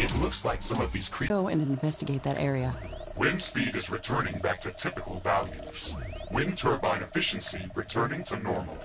It looks like some of these creatures. Go and investigate that area. Wind speed is returning back to typical values. Wind turbine efficiency returning to normal.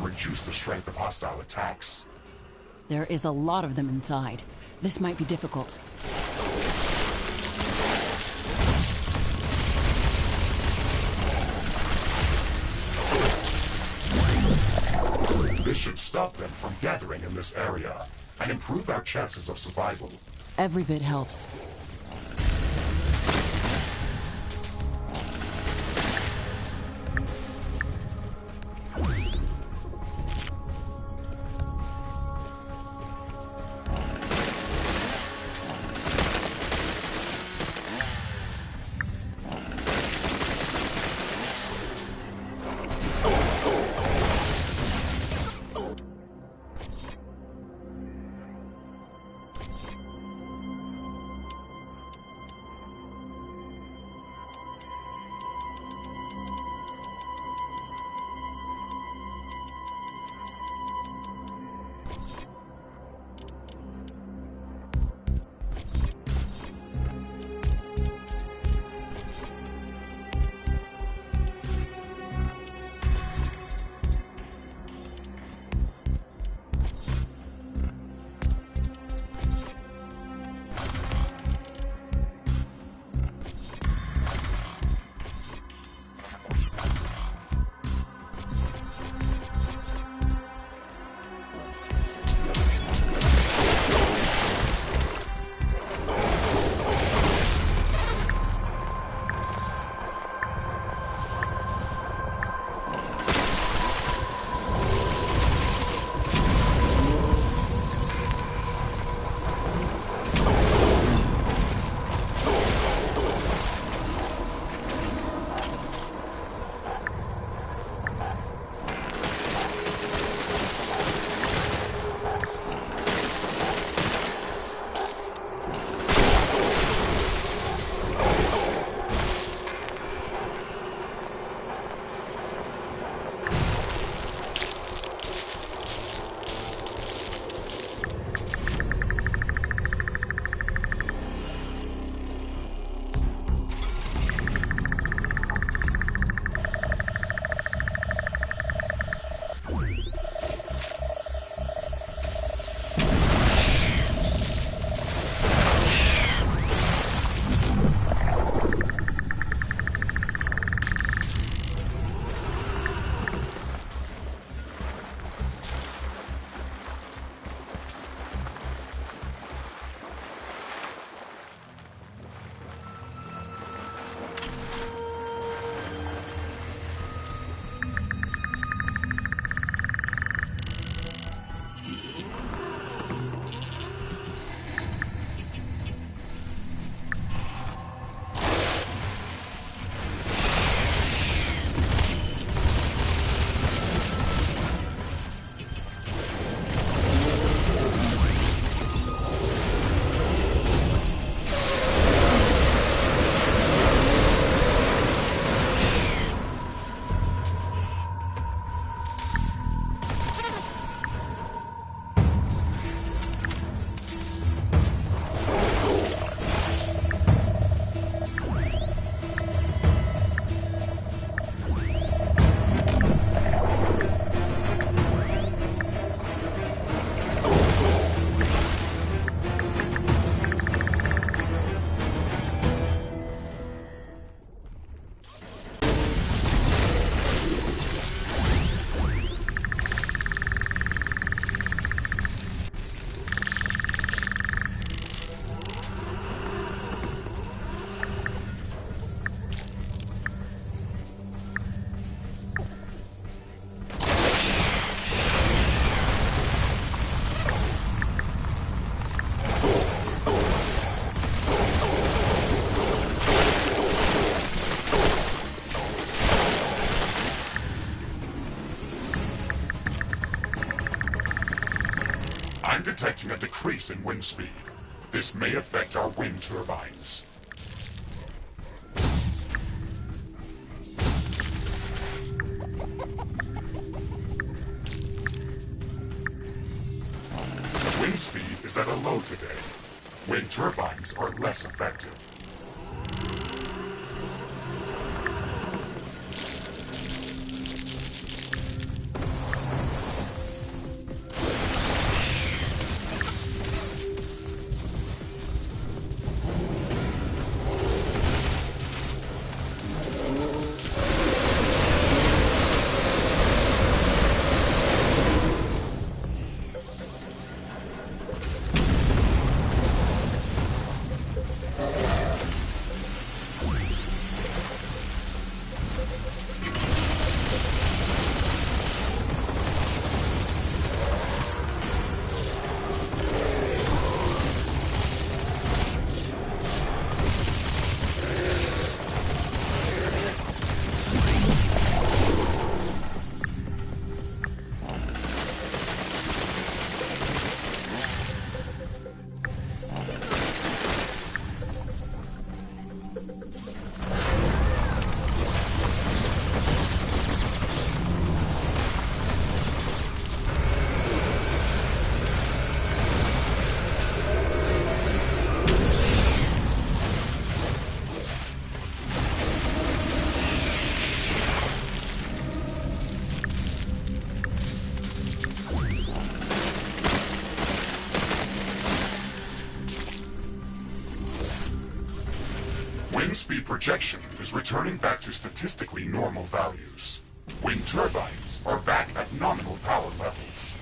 Reduce the strength of hostile attacks. There is a lot of them inside. This might be difficult. This should stop them from gathering in this area and improve our chances of survival. Every bit helps. I'm detecting a decrease in wind speed. This may affect our wind turbines. Wind speed is at a low today. Wind turbines are less effective. Wind speed projection is returning back to statistically normal values. Wind turbines are back at nominal power levels.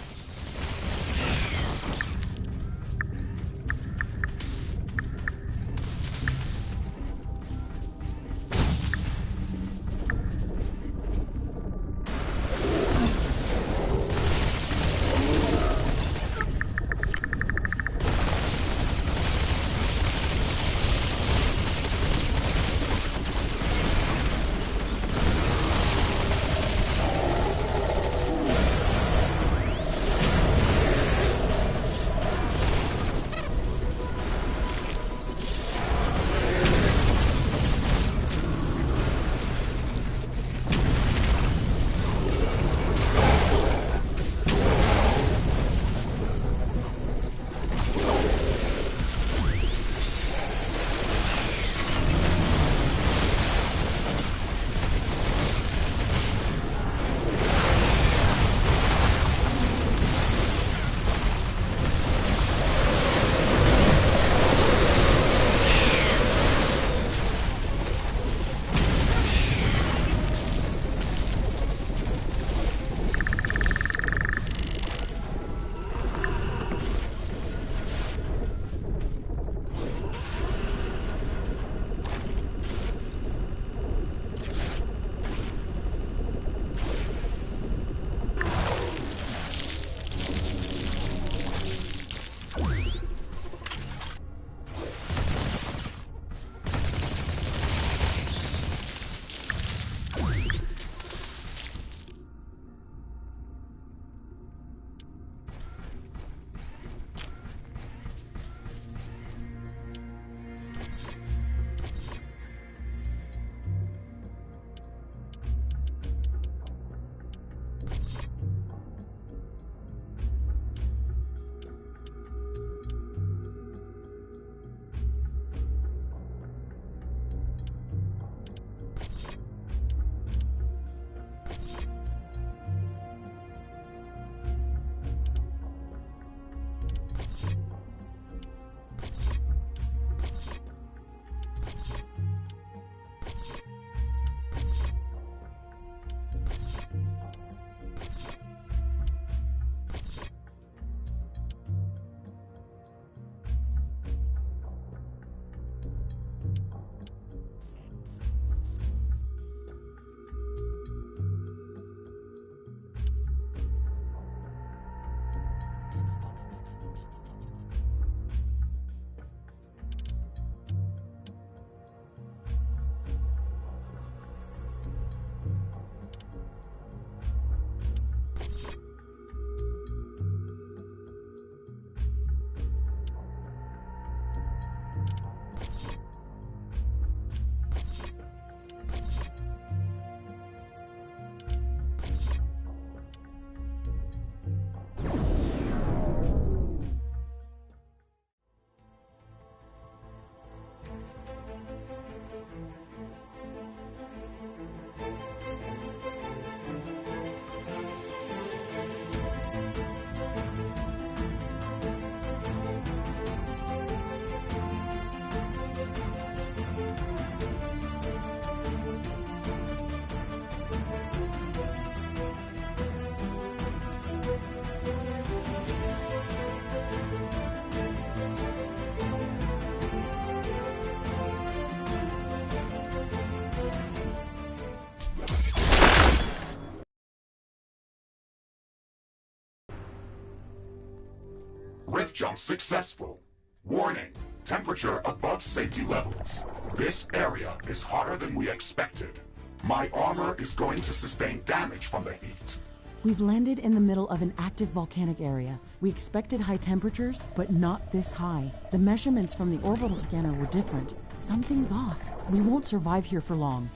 jump successful. Warning, temperature above safety levels. This area is hotter than we expected. My armor is going to sustain damage from the heat. We've landed in the middle of an active volcanic area. We expected high temperatures, but not this high. The measurements from the orbital scanner were different. Something's off. We won't survive here for long.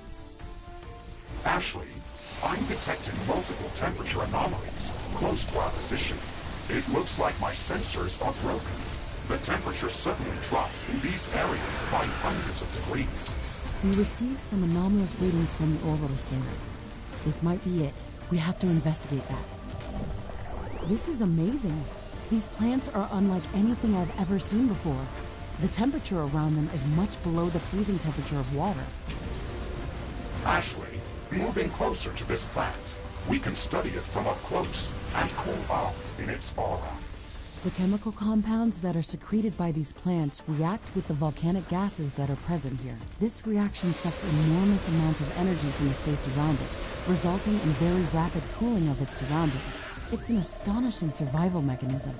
Ashley, I'm detecting multiple temperature anomalies close to our position. It looks like my sensors are broken. The temperature suddenly drops in these areas by hundreds of degrees. We received some anomalous readings from the orbital scanner. This might be it. We have to investigate that. This is amazing. These plants are unlike anything I've ever seen before. The temperature around them is much below the freezing temperature of water. Ashley, moving closer to this plant, we can study it from up close and cool off in its aura. The chemical compounds that are secreted by these plants react with the volcanic gases that are present here. This reaction sucks enormous amounts of energy from the space around it, resulting in very rapid cooling of its surroundings. It's an astonishing survival mechanism.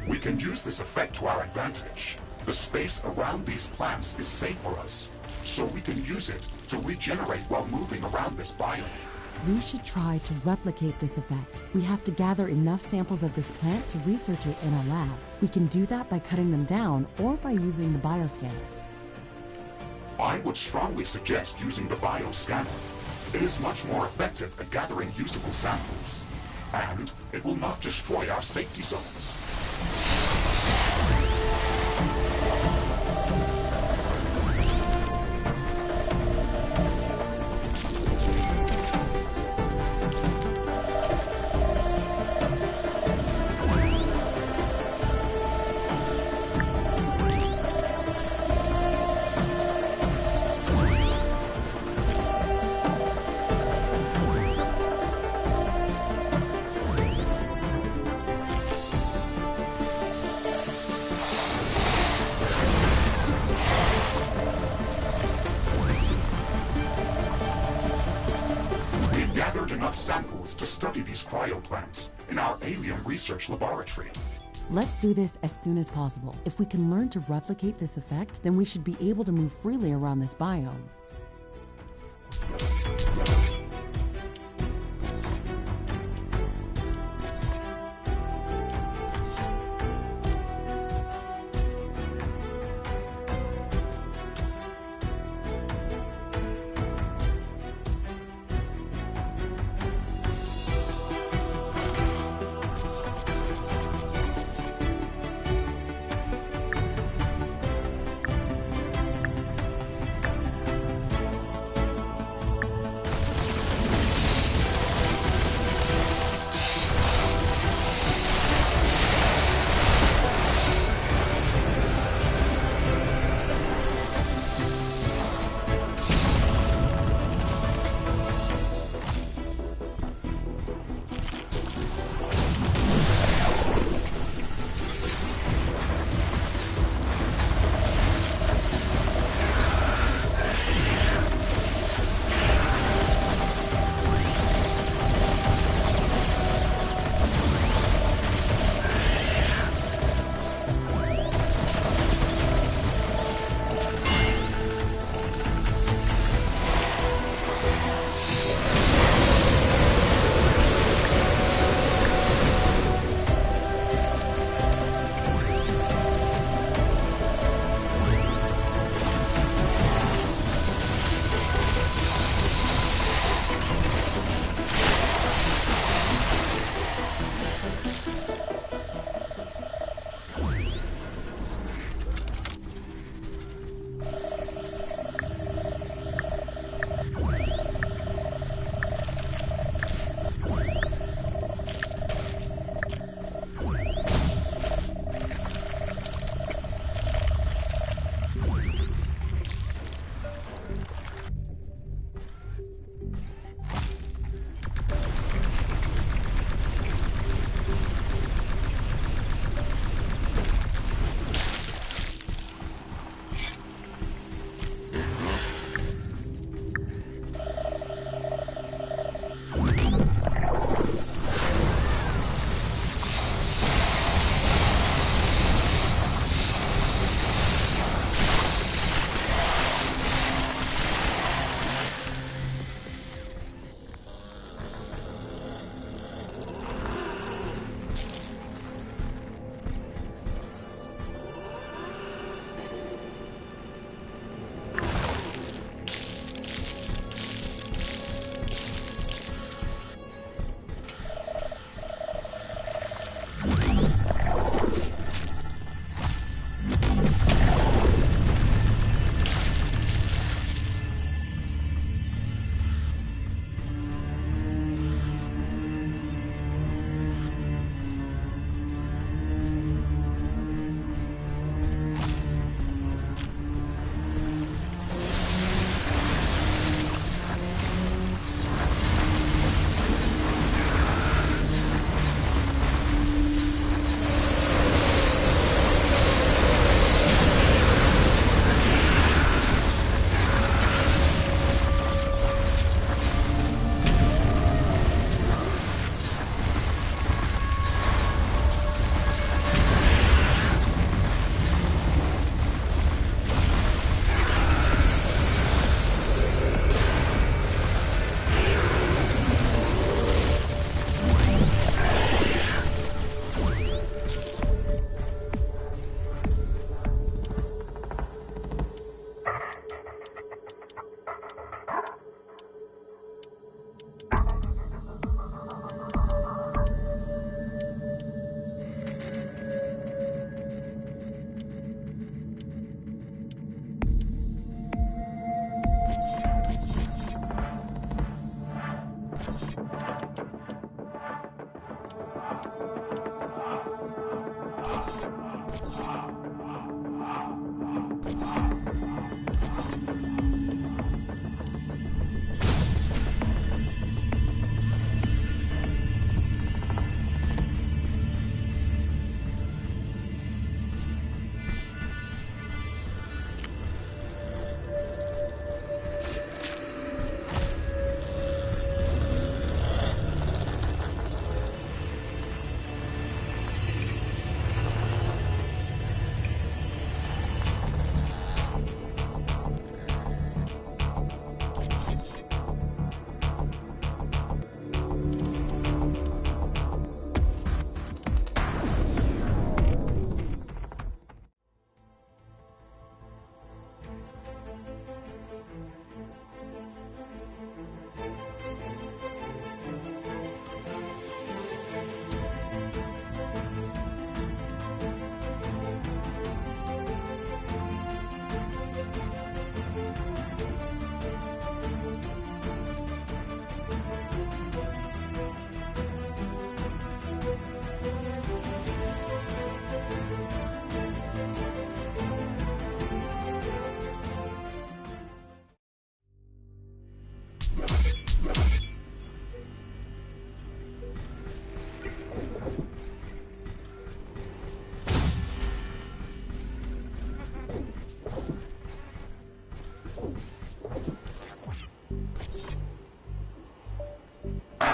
We can use this effect to our advantage. The space around these plants is safe for us, so we can use it to regenerate while moving around this biome. We should try to replicate this effect. We have to gather enough samples of this plant to research it in our lab. We can do that by cutting them down or by using the bioscanner. I would strongly suggest using the bioscanner. It is much more effective at gathering usable samples, and it will not destroy our safety zones. Enough samples to study these cryoplants in our alien research laboratory. Let's do this as soon as possible. If we can learn to replicate this effect, then we should be able to move freely around this biome.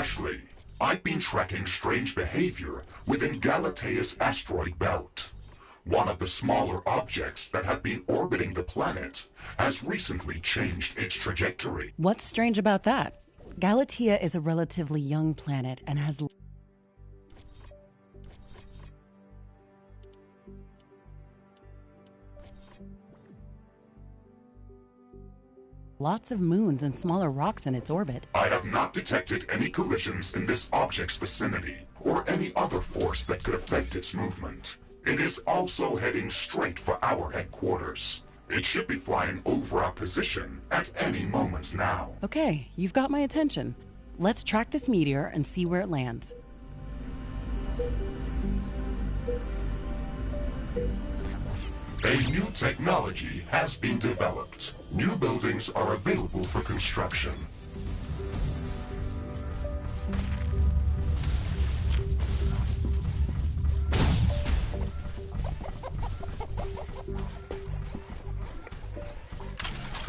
Ashley, I've been tracking strange behavior within Galatea's asteroid belt. One of the smaller objects that have been orbiting the planet has recently changed its trajectory. What's strange about that? Galatea is a relatively young planet and has lots of moons and smaller rocks in its orbit. I have not detected any collisions in this object's vicinity, or any other force that could affect its movement. It is also heading straight for our headquarters. It should be flying over our position at any moment now. Okay, you've got my attention. Let's track this meteor and see where it lands. A new technology has been developed. New buildings are available for construction.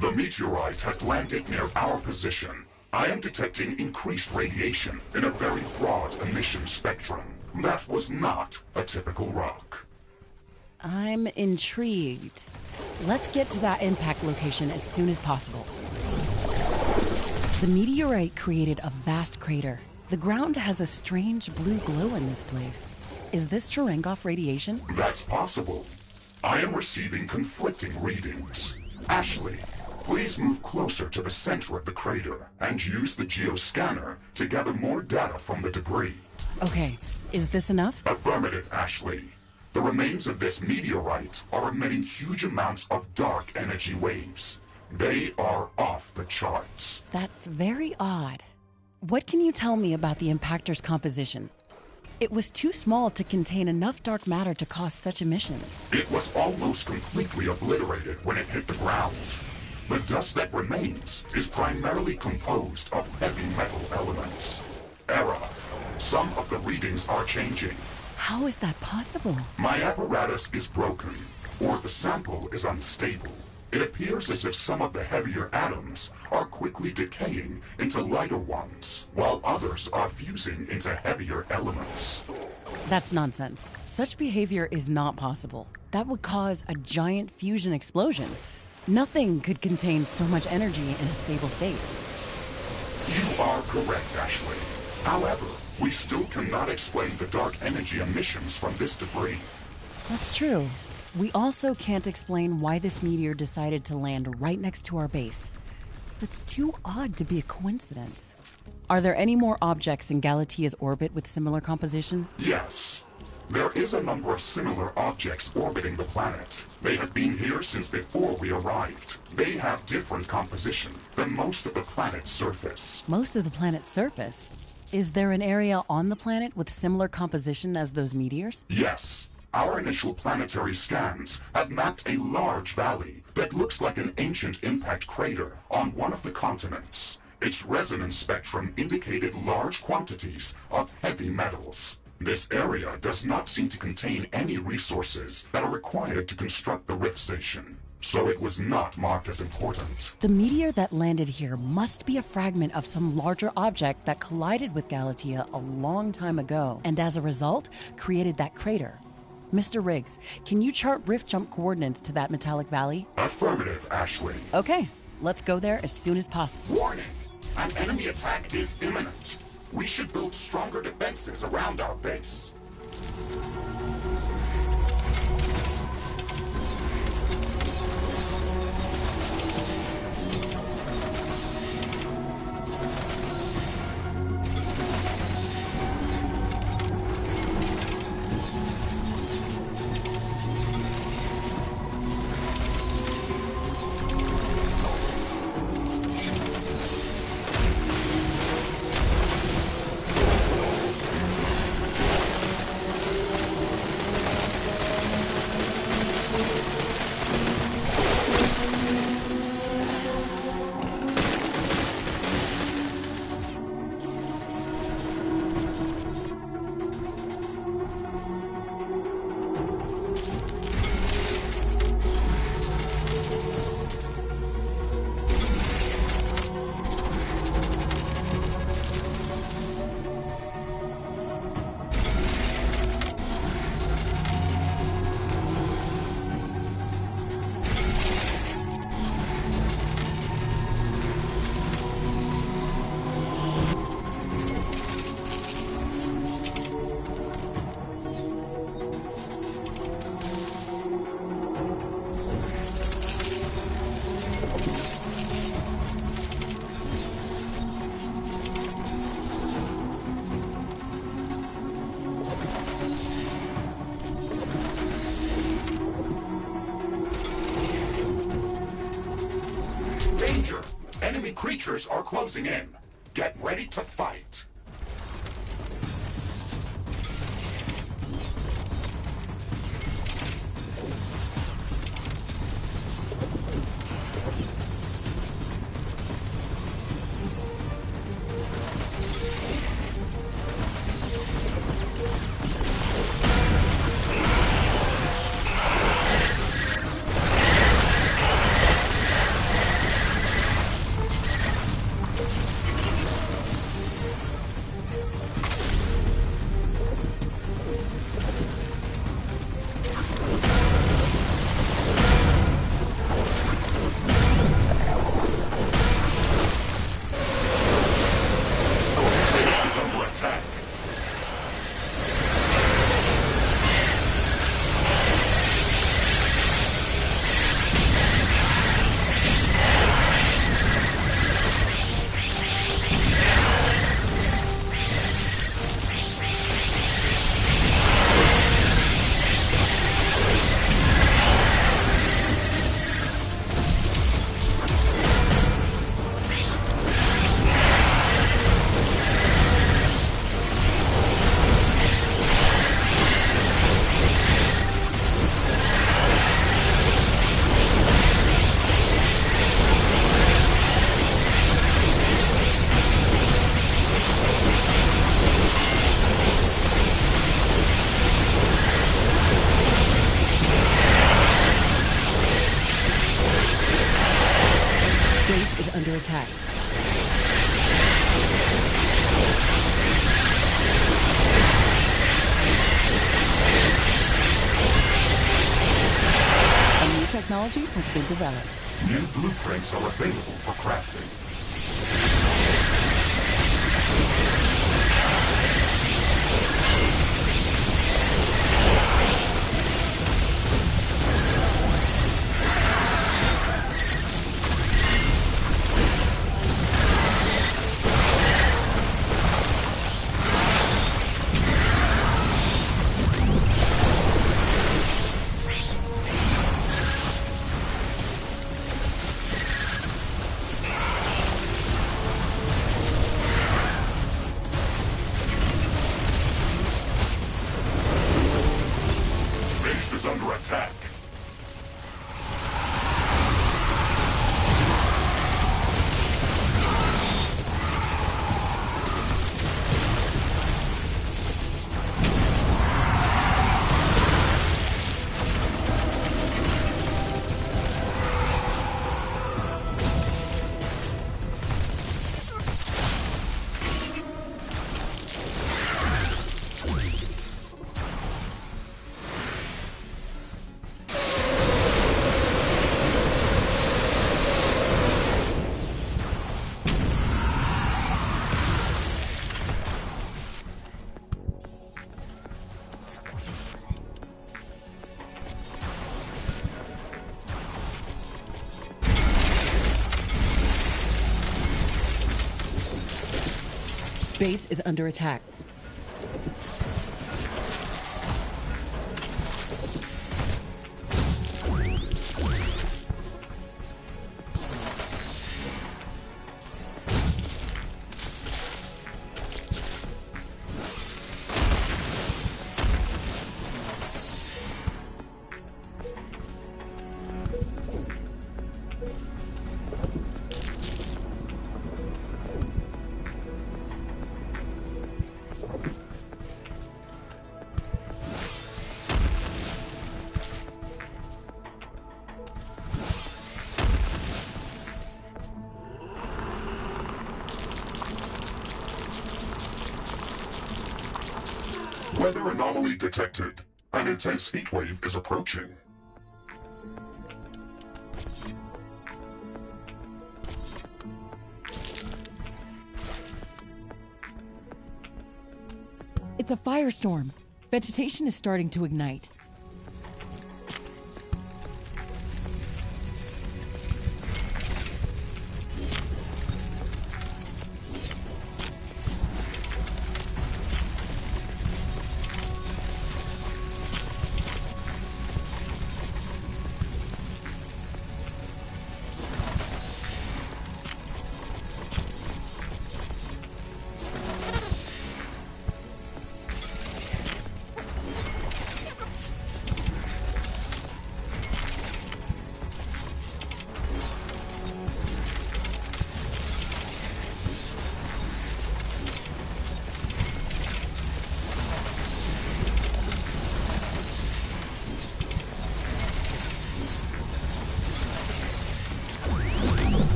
The meteorite has landed near our position. I am detecting increased radiation in a very broad emission spectrum. That was not a typical rock. I'm intrigued. Let's get to that impact location as soon as possible. The meteorite created a vast crater. The ground has a strange blue glow in this place. Is this Cherenkov radiation? That's possible. I am receiving conflicting readings. Ashley, please move closer to the center of the crater and use the geoscanner to gather more data from the debris. Okay, is this enough? Affirmative, Ashley. The remains of this meteorite are emitting huge amounts of dark energy waves. They are off the charts. That's very odd. What can you tell me about the impactor's composition? It was too small to contain enough dark matter to cause such emissions. It was almost completely obliterated when it hit the ground. The dust that remains is primarily composed of heavy metal elements. Error. Some of the readings are changing. How is that possible? My apparatus is broken, or the sample is unstable. It appears as if some of the heavier atoms are quickly decaying into lighter ones, while others are fusing into heavier elements. That's nonsense. Such behavior is not possible. That would cause a giant fusion explosion. Nothing could contain so much energy in a stable state. You are correct, Ashley. However, we still cannot explain the dark energy emissions from this debris. That's true. We also can't explain why this meteor decided to land right next to our base. It's too odd to be a coincidence. Are there any more objects in Galatea's orbit with similar composition? Yes. There is a number of similar objects orbiting the planet. They have been here since before we arrived. They have different composition than most of the planet's surface. Most of the planet's surface? Is there an area on the planet with similar composition as those meteors? Yes. Our initial planetary scans have mapped a large valley that looks like an ancient impact crater on one of the continents. Its resonance spectrum indicated large quantities of heavy metals. This area does not seem to contain any resources that are required to construct the rift station, so it was not marked as important. The meteor that landed here must be a fragment of some larger object that collided with Galatea a long time ago, and as a result, created that crater. Mr. Riggs, can you chart rift jump coordinates to that metallic valley? Affirmative, Ashley. Okay, let's go there as soon as possible. Warning! An enemy attack is imminent. We should build stronger defenses around our base. Danger! Enemy creatures are closing in. Get ready to fight. Under attack. A new technology has been developed. New blueprints are available for crafting. base is under attack. Base is under attack. Weather anomaly detected. An intense heat wave is approaching. It's a firestorm. Vegetation is starting to ignite.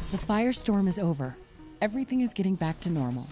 The firestorm is over. Everything is getting back to normal.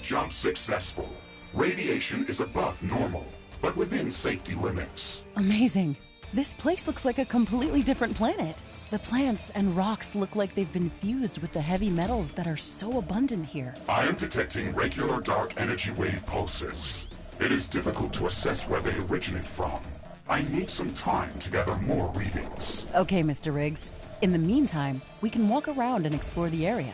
Jump successful. Radiation is above normal, but within safety limits. Amazing. This place looks like a completely different planet. The plants and rocks look like they've been fused with the heavy metals that are so abundant here. I am detecting regular dark energy wave pulses. It is difficult to assess where they originate from. I need some time to gather more readings. Okay, Mr. Riggs. In the meantime, we can walk around and explore the area.